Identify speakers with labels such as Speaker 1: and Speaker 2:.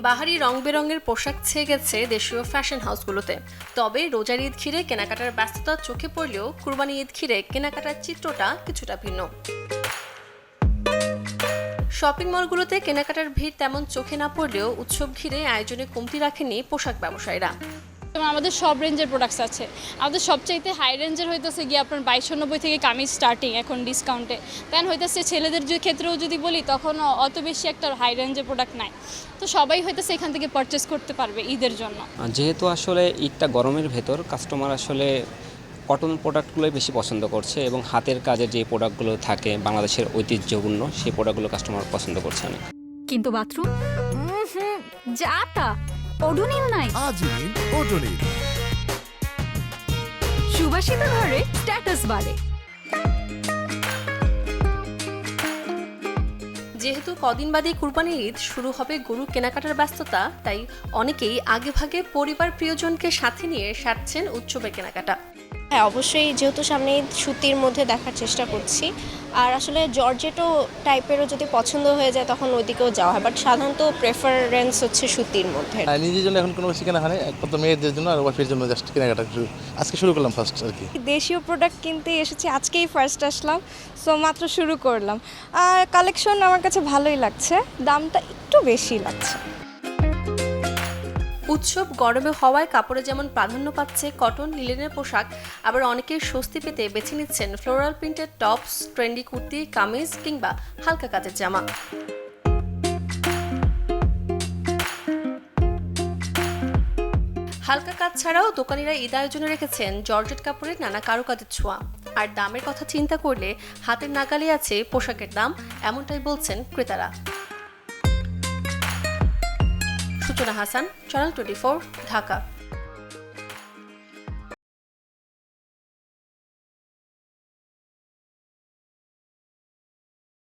Speaker 1: বাহারি রং বেরঙের পোশাক ছেয়ে গেছে দেশীয় ফ্যাশন হাউসগুলোতে। তবে রোজার ঈদ ঘিরে কেনাকাটার ব্যস্ততা চোখে পড়লেও কুরবানি ঈদ ঘিরে কেনাকাটার চিত্রটা কিছুটা ভিন্ন। শপিং মলগুলোতে কেনাকাটার ভিড় তেমন চোখে না পড়লেও উৎসব ঘিরে আয়োজনে কমতি রাখেনি পোশাক ব্যবসায়ীরা।
Speaker 2: আমাদের সব রেঞ্জের প্রোডাক্টস আছে। আমাদের সবচাইতে হাই রেঞ্জের হইতেছে গিয়ে আপনার 2290 থেকে কামিজ স্টার্টিং এখন ডিসকাউন্টে। দেন হইতেছে ছেলেদের ক্ষেত্রেও যদি বলি তখন অত বেশি একটা হাই রেঞ্জের প্রোডাক্ট নাই, তো সবাই হইতেছে এখান থেকে পারচেস করতে পারবে ঈদের জন্য।
Speaker 3: যেহেতু আসলে ঈদটা গরমের ভেতর, কাস্টমার আসলে কটন প্রোডাক্টগুলোই বেশি পছন্দ করছে এবং হাতের কাজে যে প্রোডাক্টগুলো থাকে বাংলাদেশের ঐতিহ্যপূর্ণ সেই প্রোডাক্টগুলো কাস্টমার পছন্দ করছে না।
Speaker 4: কিন্তু বাথরুম যা তা ওডোনিল নাই।
Speaker 5: আজই নিন ওডোনিল।
Speaker 4: সুবাসিত ঘরে স্ট্যাটাস বাড়ে।
Speaker 1: যেহেতু কদিন বাদে কুরবানির ঈদ শুরু হবে, গরু কেনাকাটার ব্যস্ততা, তাই অনেকেই আগেভাগে পরিবার প্রিয়জনকে সাথে নিয়ে সারছেন উৎসবের কেনাকাটা।
Speaker 6: হ্যাঁ, অবশ্যই, যেহেতু সামনে ঈদ সুতির মধ্যে দেখার চেষ্টা করছি। আর আসলে জর্জেটো টাইপেরও যদি পছন্দ হয়ে যায় তখন ওইদিকেও যাওয়া হয়, বাট সাধারণত প্রেফারেন্স হচ্ছে সুতির মধ্যে।
Speaker 7: নিজের জন্য এখন কোনো বেশি কেনা হয় না, একমাত্র মেয়েদের জন্য আর ওয়াইফের জন্য জাস্ট কেনাকাটা আজকে শুরু করলাম ফার্স্ট আর কি।
Speaker 8: দেশীয় প্রোডাক্ট কিনতে এসেছি, আজকেই ফার্স্ট আসলাম, সো মাত্র শুরু করলাম। আর কালেকশন আমার কাছে ভালোই লাগছে, দামটা একটু বেশি লাগছে।
Speaker 1: উৎসব গরমে হওয়ায় কাপড়ে যেমন প্রাধান্য পাচ্ছে কটন লিনেনের পোশাক, আবার অনেকে স্বস্তি পেতে বেছে নিচ্ছেন floral printed tops, trendy kurti, kameez কিংবা হালকা কাজের জামা। হালকা কাজ ছাড়াও দোকানিরা ঈদ আয়োজনে রেখেছেন জর্জেট কাপড়ের নানা কারুকাজের ছোঁয়া। আর দামের কথা চিন্তা করলে হাতের নাগালে আছে পোশাকের দাম, এমনটাই বলছেন ক্রেতারা। সূচনা হাসান, চ্যানেল 24, ঢাকা।